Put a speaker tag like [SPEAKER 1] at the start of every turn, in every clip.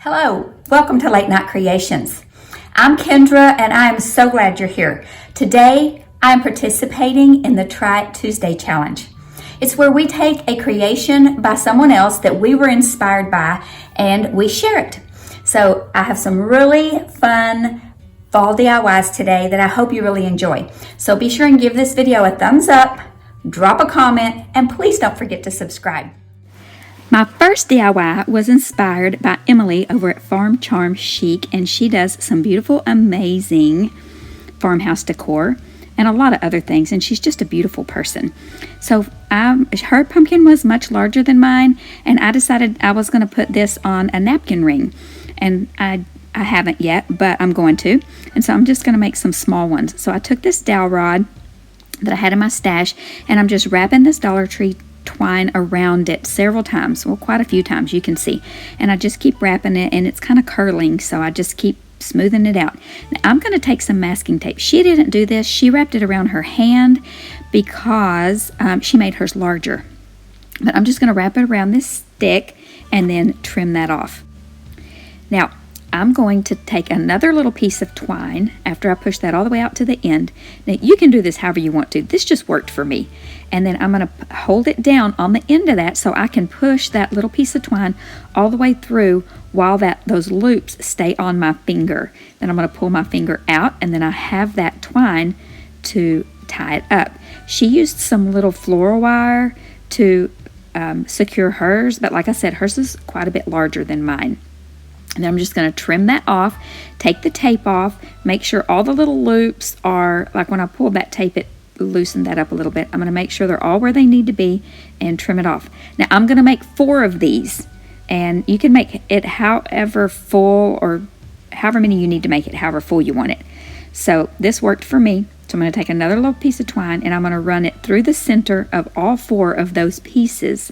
[SPEAKER 1] Hello, welcome to Late Night Creations. I'm Kendra and I am so glad you're here. Today, I am participating in the Try It Tuesday Challenge. It's where we take a creation by someone else that we were inspired by and we share it. So I have some really fun fall DIYs today that I hope you really enjoy. So be sure and give this video a thumbs up, drop a comment, and please don't forget to subscribe. My first DIY was inspired by Emily over at Farm Charm Chic, and she does some beautiful, amazing farmhouse decor and a lot of other things, and she's just a beautiful person. So her pumpkin was much larger than mine, and I decided I was going to put this on a napkin ring, and I haven't yet, but I'm going to, and so I'm just going to make some small ones. So I took this dowel rod that I had in my stash, and I'm just wrapping this Dollar Tree twine around it several times, well, quite a few times, you can see, and I just keep wrapping it, and it's kind of curling, so I just keep smoothing it out. Now I'm going to take some masking tape. She didn't do this. She wrapped it around her hand because she made hers larger, but I'm just going to wrap it around this stick and then trim that off. Now I'm going to take another little piece of twine after I push that all the way out to the end. Now you can do this however you want to. This just worked for me. And then I'm going to hold it down on the end of that so I can push that little piece of twine all the way through while those loops stay on my finger. Then I'm going to pull my finger out, and then I have that twine to tie it up. She used some little floral wire to secure hers, but like I said, hers is quite a bit larger than mine. And I'm just going to trim that off, take the tape off, make sure all the little loops are, like when I pulled that tape, it loosened that up a little bit. I'm going to make sure they're all where they need to be and trim it off. Now I'm going to make 4 of these, and you can make it however full or however many you need to make it, however full you want it. So this worked for me. So I'm going to take another little piece of twine, and I'm going to run it through the center of all 4 of those pieces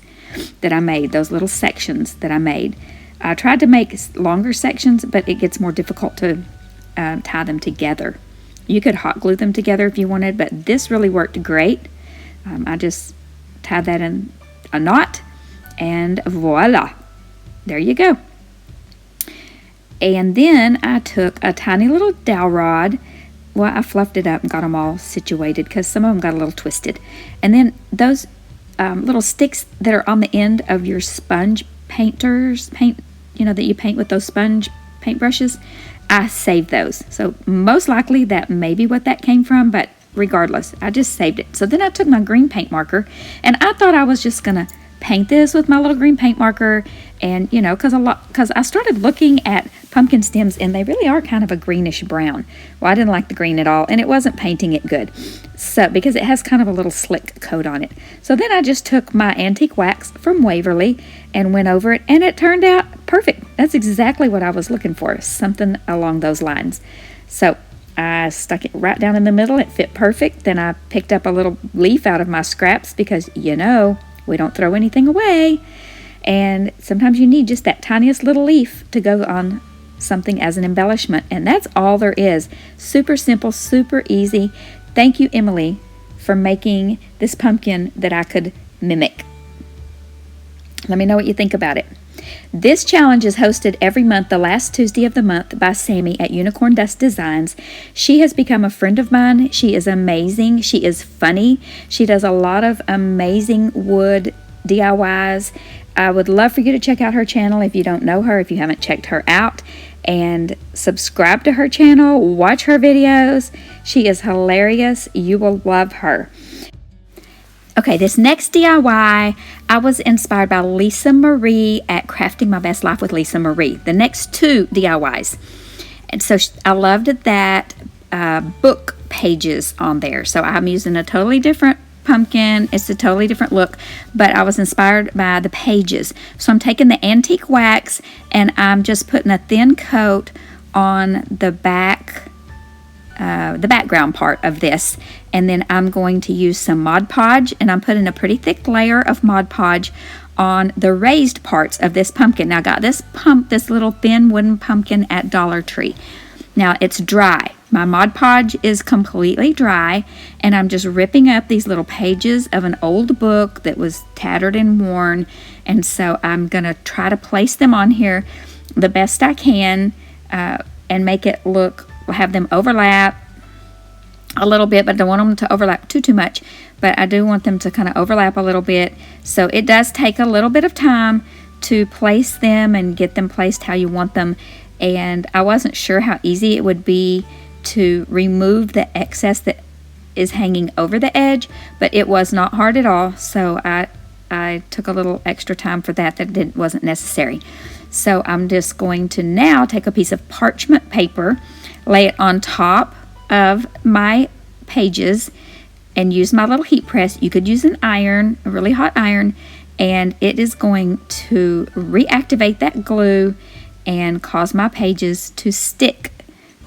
[SPEAKER 1] that I made, those little sections that I made. I tried to make longer sections, but it gets more difficult to tie them together. You could hot glue them together if you wanted, but this really worked great. I just tied that in a knot, and voila, there you go. And then I took a tiny little dowel rod. Well, I fluffed it up and got them all situated because some of them got a little twisted. And then those little sticks that are on the end of your sponge paint, that you paint with those sponge paintbrushes, I saved those. So most likely that may be what that came from, but regardless, I just saved it. So then I took my green paint marker, and I thought I was just gonna paint this with my little green paint marker, and because I started looking at pumpkin stems and they really are kind of a greenish brown. Well, I didn't like the green at all, and it wasn't painting it good, so because it has kind of a little slick coat on it. So then I just took my antique wax from Waverly and went over it, and it turned out perfect. That's exactly what I was looking for, something along those lines. So I stuck it right down in the middle. It fit perfect. Then I picked up a little leaf out of my scraps because we don't throw anything away, and sometimes you need just that tiniest little leaf to go on something as an embellishment, and that's all there is. Super simple, super easy. Thank you, Emily, for making this pumpkin that I could mimic. Let me know what you think about it. This challenge is hosted every month, the last Tuesday of the month, by Sammy at Unicorn Dust Designs. She has become a friend of mine. She is amazing. She is funny. She does a lot of amazing wood DIYs. I would love for you to check out her channel if you don't know her, if you haven't checked her out, and subscribe to her channel, watch her videos. She is hilarious. You will love her. Okay, this next DIY, I was inspired by Lisa Marie at Crafting My Best Life with Lisa Marie. The next 2 DIYs. And so I loved that book pages on there. So I'm using a totally different pumpkin. It's a totally different look, but I was inspired by the pages. So I'm taking the antique wax, and I'm just putting a thin coat on the background part of this, and then I'm going to use some Mod Podge, and I'm putting a pretty thick layer of Mod Podge on the raised parts of this pumpkin. Now I got this little thin wooden pumpkin at Dollar Tree. Now it's dry. My Mod Podge is completely dry, and I'm just ripping up these little pages of an old book that was tattered and worn, and so I'm gonna try to place them on here the best I can and make it look, have them overlap a little bit, but I don't want them to overlap too much, but I do want them to kind of overlap a little bit. So it does take a little bit of time to place them and get them placed how you want them, and I wasn't sure how easy it would be to remove the excess that is hanging over the edge, but it was not hard at all. So I took a little extra time for that wasn't necessary. So I'm just going to now take a piece of parchment paper, lay it on top of my pages, and use my little heat press. You could use an iron, a really hot iron, and it is going to reactivate that glue and cause my pages to stick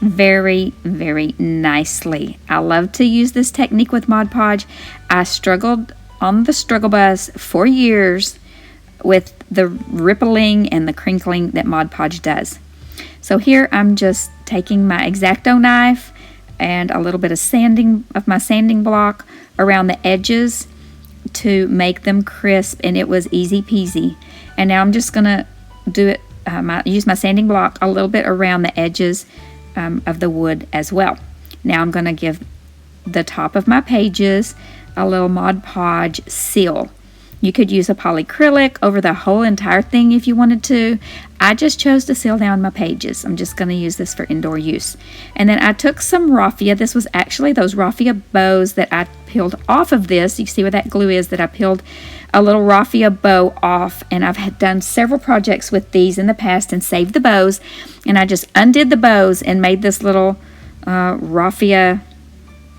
[SPEAKER 1] very, very nicely. I love to use this technique with Mod Podge. I struggled on the struggle bus for years with the rippling and the crinkling that Mod Podge does. So here I'm just taking my X-Acto knife and a little bit of my sanding block around the edges to make them crisp, and it was easy peasy. And now I'm just gonna do it, use my sanding block a little bit around the edges of the wood as well. Now I'm gonna give the top of my pages a little Mod Podge seal. You could use a polyacrylic over the whole entire thing if you wanted to. I just chose to seal down my pages. I'm just going to use this for indoor use. And then I took some raffia. This was actually those raffia bows that I peeled off of this. You see where that glue is, that I peeled a little raffia bow off. And I've done several projects with these in the past and saved the bows. And I just undid the bows and made this little raffia,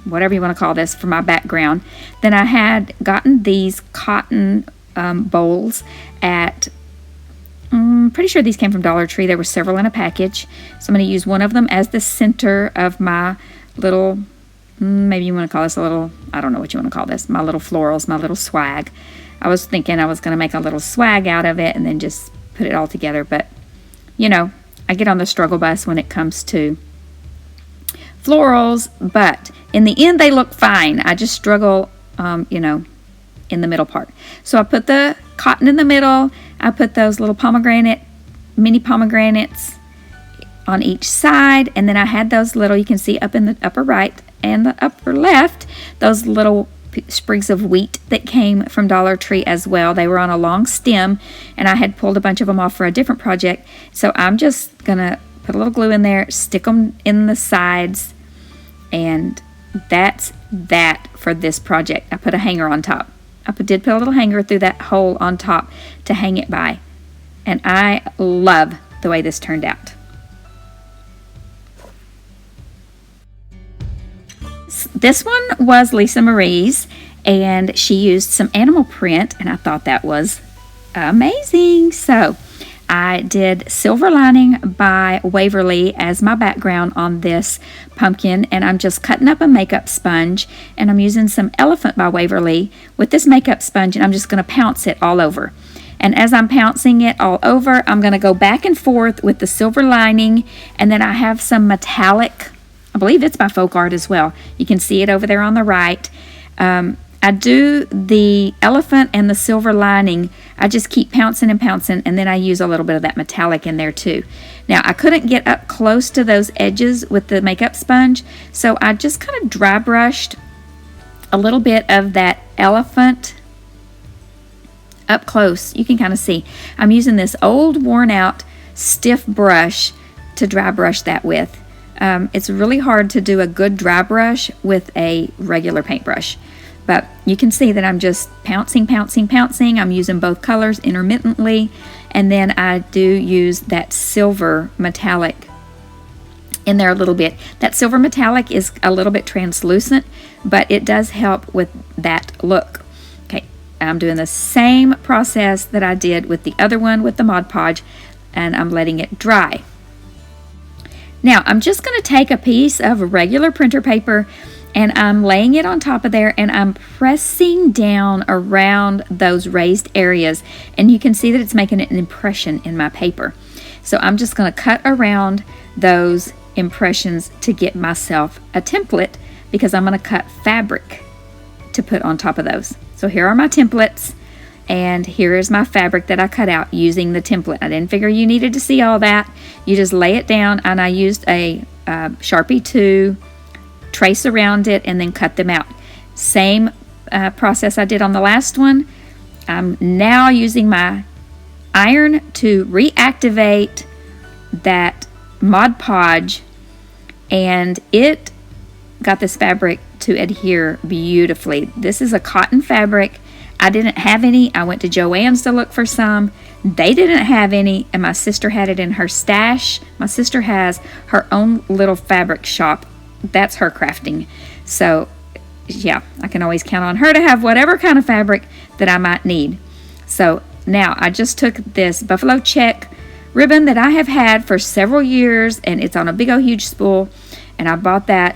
[SPEAKER 1] whatever you want to call this, for my background. Then I had gotten these cotton bowls at, pretty sure these came from Dollar Tree. There were several in a package. So I'm going to use one of them as the center of my little, maybe you want to call this a little, I don't know what you want to call this, my little florals, my little swag. I was thinking I was going to make a little swag out of it and then just put it all together. But, you know, I get on the struggle bus when it comes to florals, but in the end they look fine. I just struggle, you know, in the middle part. So I put the cotton in the middle. I put those little mini pomegranates on each side, and then I had those little, you can see up in the upper right and the upper left, those little sprigs of wheat that came from Dollar Tree as well. They were on a long stem, and I had pulled a bunch of them off for a different project. So I'm just gonna put a little glue in there, stick them in the sides, and that's that for this project. I put a hanger on top. Did put a little hanger through that hole on top to hang it by. And I love the way this turned out. This one was Lisa Marie's, and she used some animal print, and I thought that was amazing. So I did Silver Lining by Waverly as my background on this pumpkin, and I'm just cutting up a makeup sponge, and I'm using some Elephant by Waverly with this makeup sponge, and I'm just going to pounce it all over. And as I'm pouncing it all over, I'm going to go back and forth with the Silver Lining, and then I have some metallic, I believe it's by Folk Art as well. You can see it over there on the right. I do the Elephant and the Silver Lining. I just keep pouncing and pouncing, and then I use a little bit of that metallic in there too. Now, I couldn't get up close to those edges with the makeup sponge, so I just kind of dry brushed a little bit of that Elephant up close. You can kind of see. I'm using this old worn out stiff brush to dry brush that with. It's really hard to do a good dry brush with a regular paintbrush. But you can see that I'm just pouncing. I'm using both colors intermittently. And then I do use that silver metallic in there a little bit. That silver metallic is a little bit translucent, but it does help with that look. Okay, I'm doing the same process that I did with the other one with the Mod Podge, and I'm letting it dry. Now, I'm just going to take a piece of regular printer paper, and I'm laying it on top of there, and I'm pressing down around those raised areas, and you can see that it's making an impression in my paper. So I'm just going to cut around those impressions to get myself a template, because I'm going to cut fabric to put on top of those. So here are my templates, And here is my fabric that I cut out using the template. I didn't figure you needed to see all that. You just lay it down, and I used a Sharpie to trace around it and then cut them out. Same process I did on the last one. I'm now using my iron to reactivate that Mod Podge, and it got this fabric to adhere beautifully. This is a cotton fabric. I didn't have any. I went to Joann's to look for some. They didn't have any, and my sister had it in her stash. My sister has her own little fabric shop. That's her crafting. So yeah, I can always count on her to have whatever kind of fabric that I might need. So now I just took this buffalo check ribbon that I have had for several years, and it's on a big old huge spool, and I bought that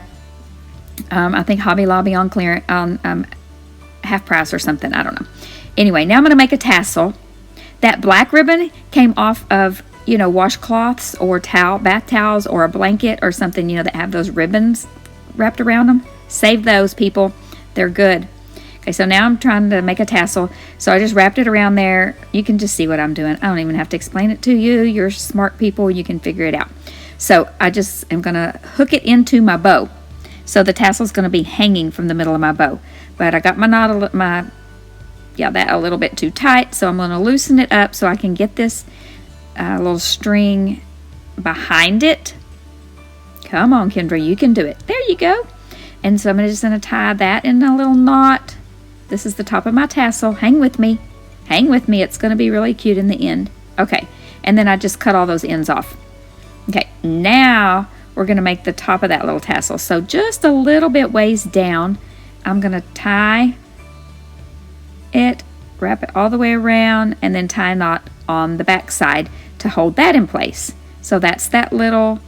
[SPEAKER 1] I think Hobby Lobby on clearance, on half price or something, I don't know. Anyway, now I'm going to make a tassel. That black ribbon came off of, washcloths or bath towels or a blanket or something, that have those ribbons wrapped around them. Save those, people. They're good. Okay, so now I'm trying to make a tassel. So I just wrapped it around there. You can just see what I'm doing. I don't even have to explain it to you. You're smart people. You can figure it out. So I just am going to hook it into my bow. So the tassel is going to be hanging from the middle of my bow. But I got my knot, that a little bit too tight. So I'm going to loosen it up so I can get this little string behind it. Come on, Kendra, you can do it. There you go. And so I'm just going to tie that in a little knot. This is the top of my tassel. Hang with me. Hang with me. It's going to be really cute in the end. Okay. And then I just cut all those ends off. Okay. Now we're going to make the top of that little tassel. So just a little bit ways down, I'm going to tie it, wrap it all the way around, and then tie a knot on the back side to hold that in place. So that's that little,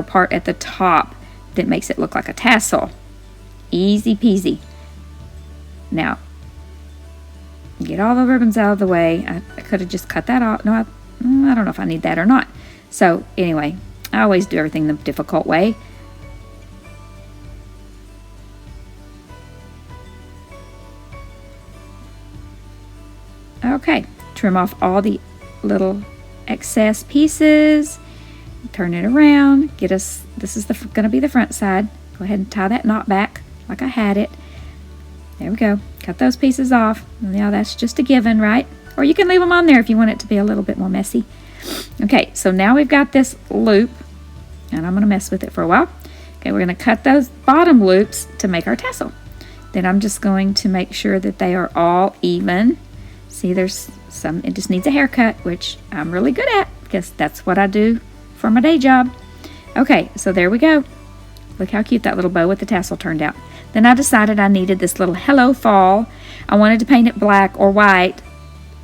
[SPEAKER 1] part at the top that makes it look like a tassel. Easy peasy. Now, get all the ribbons out of the way. I could have just cut that off. No, I don't know if I need that or not. So anyway, I always do everything the difficult way. Okay, trim off all the little excess pieces. Turn it around. This is going to be the front side. Go ahead and tie that knot back like I had it. There we go. Cut those pieces off. Now that's just a given, right? Or you can leave them on there if you want it to be a little bit more messy. Okay, so now we've got this loop, and I'm going to mess with it for a while. Okay, we're going to cut those bottom loops to make our tassel. Then I'm just going to make sure that they are all even. See, there's some, it just needs a haircut, which I'm really good at because that's what I do for my day job. Okay, so there we go. Look how cute that little bow with the tassel turned out. Then I decided I needed this little Hello Fall. I wanted to paint it black or white,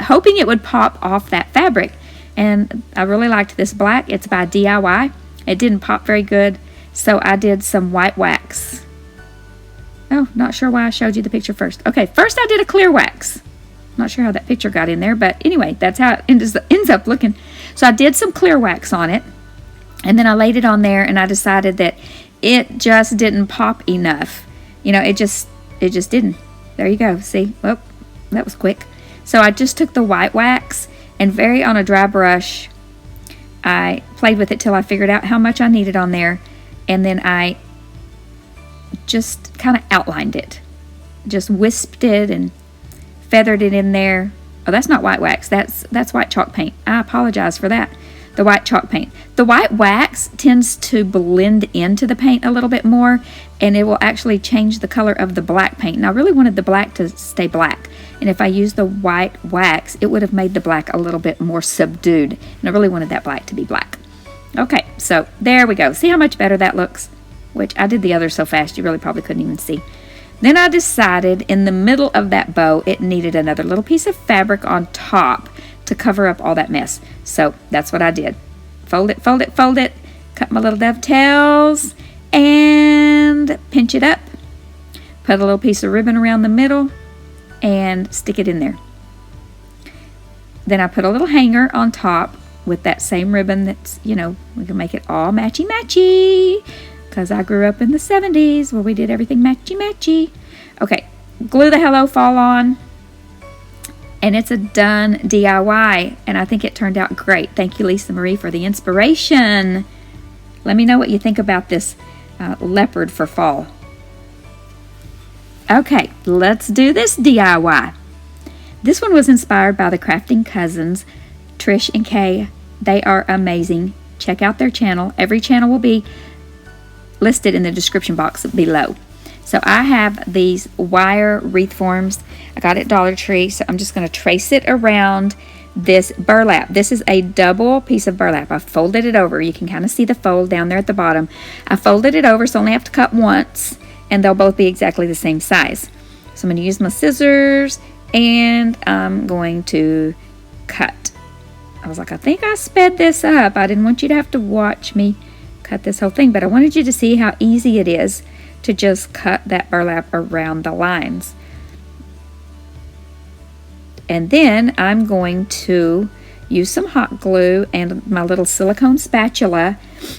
[SPEAKER 1] hoping it would pop off that fabric. And I really liked this black. It's by DIY. It didn't pop very good, so I did some white wax. Oh, not sure why I showed you the picture first. Okay, first I did a clear wax. Not sure how that picture got in there, but anyway, that's how it ends up looking. So I did some clear wax on it, and then I laid it on there, and I decided that it just didn't pop enough. It just didn't. There you go. See? Oh, that was quick. So I just took the white wax and on a dry brush, I played with it till I figured out how much I needed on there, and then I just kind of outlined it. Just wisped it and feathered it in there. Oh, that's not white wax. That's white chalk paint. I apologize for that. The white chalk paint. The white wax tends to blend into the paint a little bit more, and it will actually change the color of the black paint. And I really wanted the black to stay black. And if I used the white wax, it would have made the black a little bit more subdued. And I really wanted that black to be black. Okay, so there we go. See how much better that looks? Which I did the other so fast you really probably couldn't even see. Then I decided in the middle of that bow, it needed another little piece of fabric on top to cover up all that mess. So that's what I did. Fold it, fold it, fold it. Cut my little dovetails and pinch it up. Put a little piece of ribbon around the middle and stick it in there. Then I put a little hanger on top with that same ribbon that's, we can make it all matchy-matchy because I grew up in the 70s where we did everything matchy-matchy. Okay, glue the Hello Fall on. And it's a done DIY, and I think it turned out great. Thank you, Lisa Marie, for the inspiration. Let me know what you think about this leopard for fall. Okay, let's do this DIY. This one was inspired by the Crafting Cousins, Trish and Kay. They are amazing. Check out their channel. Every channel will be listed in the description box below. So I have these wire wreath forms. I got it at Dollar Tree, so I'm just going to trace it around this burlap. This is a double piece of burlap. I folded it over. You can kind of see the fold down there at the bottom. I folded it over, so I only have to cut once, and they'll both be exactly the same size. So I'm going to use my scissors, and I'm going to cut. I was like, I think I sped this up. I didn't want you to have to watch me cut this whole thing, but I wanted you to see how easy it is to just cut that burlap around the lines. And then I'm going to use some hot glue and my little silicone spatula,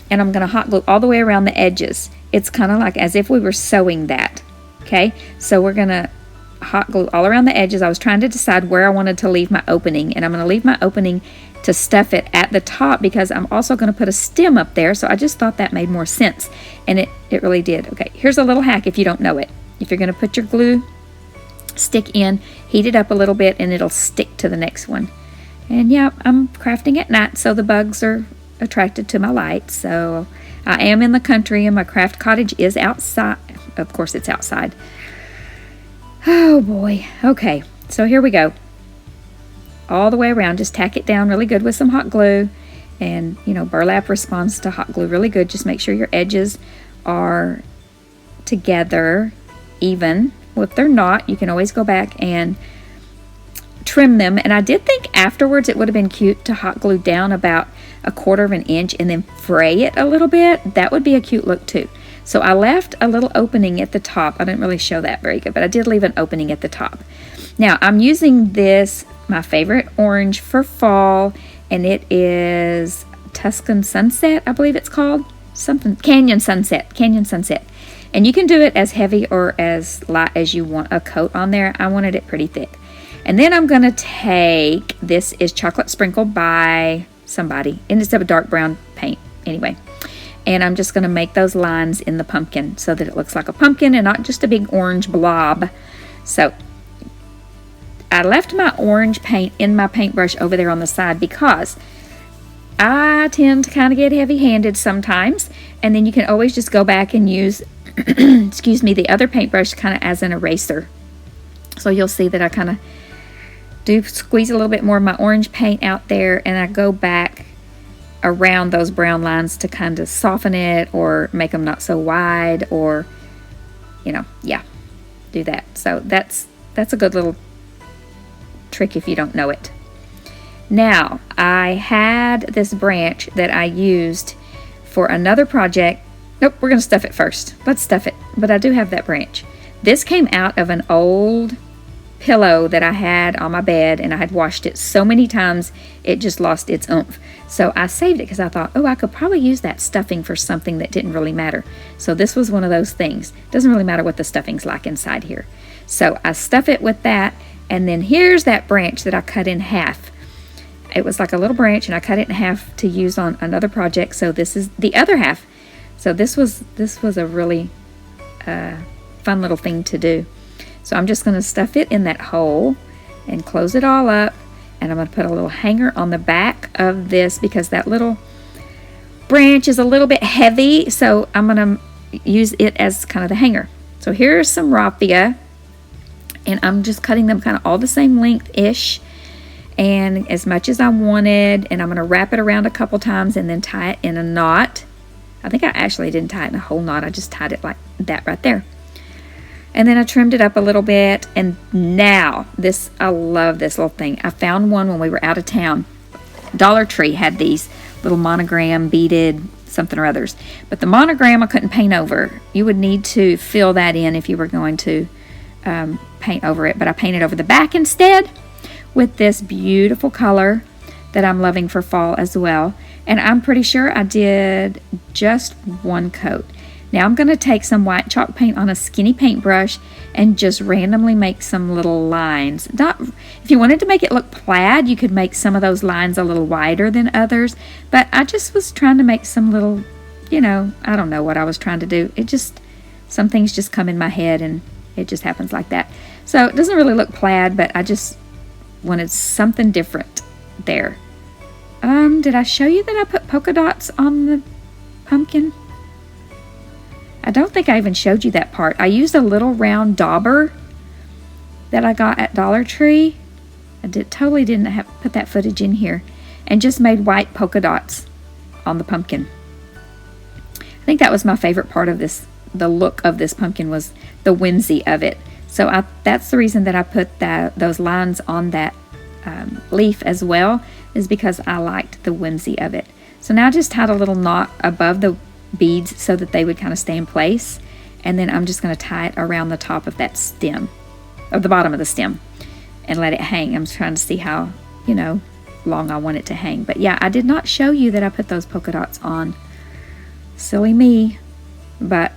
[SPEAKER 1] and I'm going to hot glue all the way around the edges. It's kind of like as if we were sewing that. Okay, so we're going to hot glue all around the edges. I was trying to decide where I wanted to leave my opening, and I'm going to leave my opening to stuff it at the top because I'm also going to put a stem up there, so I just thought that made more sense, and it really did. Okay, here's a little hack if you don't know it. If you're going to put your glue stick in, heat it up a little bit, and it'll stick to the next one. And yeah, I'm crafting at night, so the bugs are attracted to my light. So I am in the country, and my craft cottage is outside. Of course, it's outside. Oh boy. Okay, so here we go. All the way around, just tack it down really good with some hot glue, and you know, burlap responds to hot glue really good. Just make sure your edges are together, even. Well, if they're not, you can always go back and trim them. And I did think afterwards it would have been cute to hot glue down about 1/4 of an inch and then fray it a little bit. That would be a cute look too. So I left a little opening at the top. I didn't really show that very good, but I did leave an opening at the top. Now I'm using this, my favorite orange for fall, and it is Tuscan Sunset, I believe it's called. Something, Canyon Sunset. And you can do it as heavy or as light as you want a coat on there. I wanted it pretty thick. And then I'm going to take, this is Chocolate Sprinkle by somebody, and it's a dark brown paint anyway. And I'm just going to make those lines in the pumpkin so that it looks like a pumpkin and not just a big orange blob. So I left my orange paint in my paintbrush over there on the side because I tend to kind of get heavy-handed sometimes, and then you can always just go back and use excuse me, the other paintbrush kind of as an eraser. So you'll see that I kind of do squeeze a little bit more of my orange paint out there, and I go back around those brown lines to kind of soften it or make them not so wide, or you know, yeah, do that. So that's a good little trick if you don't know it. Now I had this branch that I used for another project. Nope, we're going to stuff it first. Let's stuff it. But I do have that branch. This came out of an old pillow that I had on my bed, and I had washed it so many times it just lost its oomph. So I saved it because I thought, oh, I could probably use that stuffing for something that didn't really matter. So this was one of those things. Doesn't really matter what the stuffing's like inside here. So I stuff it with that, and then here's that branch that I cut in half. It was like a little branch, and I cut it in half to use on another project. So this is the other half. So this was a really fun little thing to do. So I'm just going to stuff it in that hole and close it all up, and I'm going to put a little hanger on the back of this because that little branch is a little bit heavy, so I'm going to use it as kind of the hanger. So here's some raffia, and I'm just cutting them kind of all the same length-ish and as much as I wanted, and I'm going to wrap it around a couple times and then tie it in a knot. I think I actually didn't tie it in a whole knot. I just tied it like that right there. And then I trimmed it up a little bit. And now, I love this little thing. I found one when we were out of town. Dollar Tree had these little monogram beaded something or others. But the monogram I couldn't paint over. You would need to fill that in if you were going to paint over it. But I painted over the back instead with this beautiful color that I'm loving for fall as well. And I'm pretty sure I did just one coat.
[SPEAKER 2] Now I'm going to take some white chalk paint on a skinny paintbrush and just randomly make some little lines. If you wanted to make it look plaid, you could make some of those lines a little wider than others, but I just was trying to make some little, you know, I don't know what I was trying to do. Some things just come in my head and it just happens like that. So it doesn't really look plaid, but I just wanted something different there. Did I show you that I put polka dots on the pumpkin? I don't think I even showed you that part. I used a little round dauber that I got at Dollar Tree. I totally didn't have put that footage in here, and just made white polka dots on the pumpkin. I think that was my favorite part of this. The look of this pumpkin was the whimsy of it. So that's the reason that I put those lines on that leaf as well, is because I liked the whimsy of it. So now I just tied a little knot above the beads so that they would kind of stay in place, and then I'm just going to tie it around the top of that stem, or the bottom of the stem, and let it hang. I'm trying to see how, you know, long I want it to hang. But yeah, I did not show you that I put those polka dots on. Silly me. But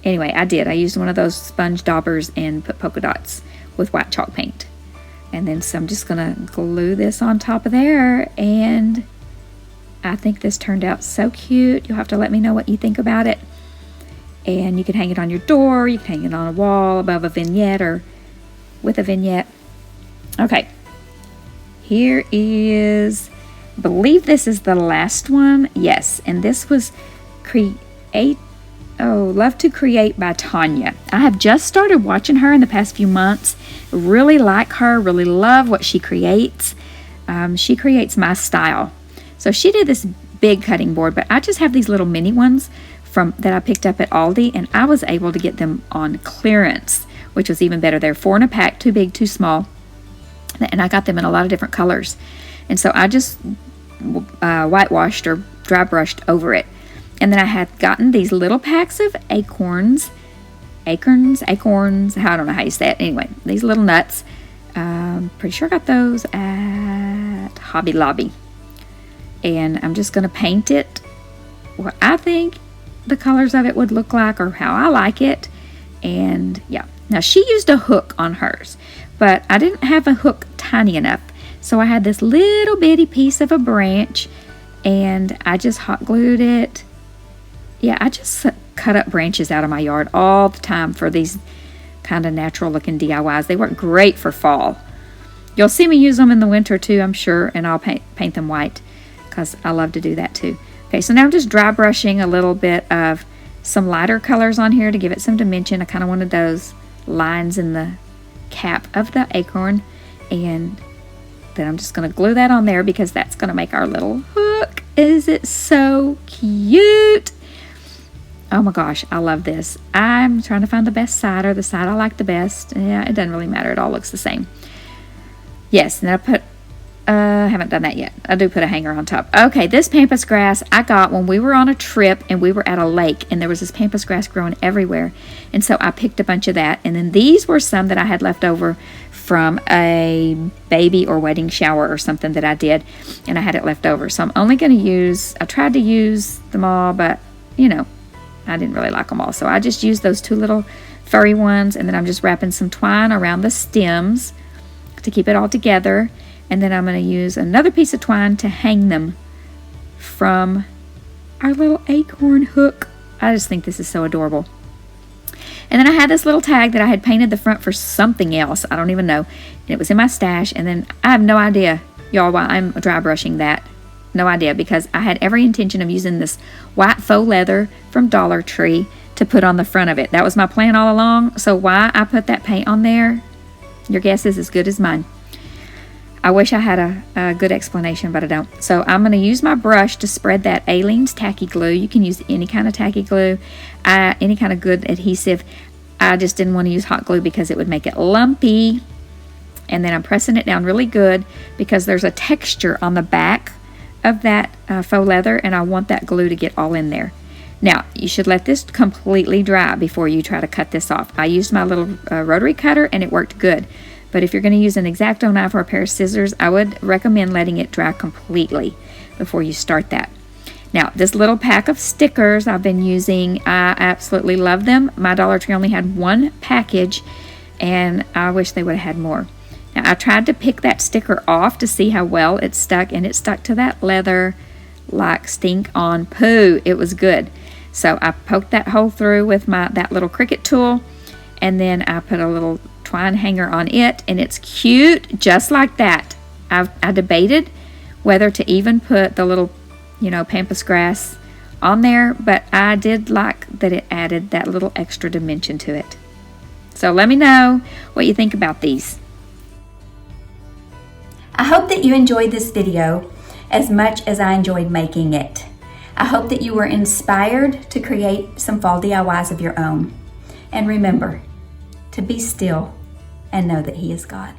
[SPEAKER 2] anyway, I did. I used one of those sponge daubers and put polka dots with white chalk paint. And then so I'm just going to glue this on top of there, and I think this turned out so cute. You'll have to let me know what you think about it. And you can hang it on your door, you can hang it on a wall above a vignette or with a vignette. Okay, here is, I believe this is the last one. Yes, and this was Love to Create by TONYA. I have just started watching her in the past few months. Really like her, really love what she creates. She creates my style. So she did this big cutting board, but I just have these little mini ones that I picked up at Aldi, and I was able to get them on clearance, which was even better. They're 4 in a pack, too big, too small, and I got them in a lot of different colors. And so I just whitewashed or dry brushed over it. And then I had gotten these little packs of acorns, I don't know how you say it. Anyway, these little nuts. Pretty sure I got those at Hobby Lobby. And I'm just going to paint it what I think the colors of it would look like, or how I like it. And yeah, now she used a hook on hers, but I didn't have a hook tiny enough. So I had this little bitty piece of a branch, and I just hot glued it. Yeah, I just cut up branches out of my yard all the time for these kind of natural looking DIYs. They work great for fall. You'll see me use them in the winter too, I'm sure, and I'll paint them white, because I love to do that too. Okay, so now I'm just dry brushing a little bit of some lighter colors on here to give it some dimension. I kind of wanted those lines in the cap of the acorn, and then I'm just going to glue that on there because that's going to make our little hook. Is it so cute? Oh my gosh, I love this. I'm trying to find the best side, or the side I like the best. Yeah, it doesn't really matter. It all looks the same. Yes, and then I put, I haven't done that yet. I do put a hanger on top. Okay, this pampas grass I got when we were on a trip and we were at a lake, and there was this pampas grass growing everywhere. And so I picked a bunch of that. And then these were some that I had left over from a baby or wedding shower or something that I did, and I had it left over. So I'm only going to use, I tried to use them all, but you know, I didn't really like them all. So I just used those 2 little furry ones, and then I'm just wrapping some twine around the stems to keep it all together. And then I'm going to use another piece of twine to hang them from our little acorn hook. I just think this is so adorable. And then I had this little tag that I had painted the front for something else. I don't even know. And it was in my stash. And then I have no idea, y'all, why I'm dry brushing that. No idea, because I had every intention of using this white faux leather from Dollar Tree to put on the front of it. That was my plan all along. So why I put that paint on there, your guess is as good as mine. I wish I had a good explanation, but I don't. So I'm going to use my brush to spread that Aleene's tacky glue. You can use any kind of tacky glue, any kind of good adhesive. I just didn't want to use hot glue because it would make it lumpy. And then I'm pressing it down really good because there's a texture on the back of that faux leather, and I want that glue to get all in there. Now, you should let this completely dry before you try to cut this off. I used my little rotary cutter, and it worked good. But if you're going to use an X-Acto knife or a pair of scissors, I would recommend letting it dry completely before you start that. Now, this little pack of stickers I've been using, I absolutely love them. My Dollar Tree only had one package, and I wish they would have had more. Now, I tried to pick that sticker off to see how well it stuck, and it stuck to that leather like stink on poo. It was good. So I poked that hole through with that little Cricut tool, and then I put a little twine hanger on it, and it's cute just like that. I debated whether to even put the little, pampas grass on there, but I did like that it added that little extra dimension to it. So let me know what you think about these.
[SPEAKER 1] I hope that you enjoyed this video as much as I enjoyed making it. I hope that you were inspired to create some fall DIYs of your own. And remember to be still and know that He is God.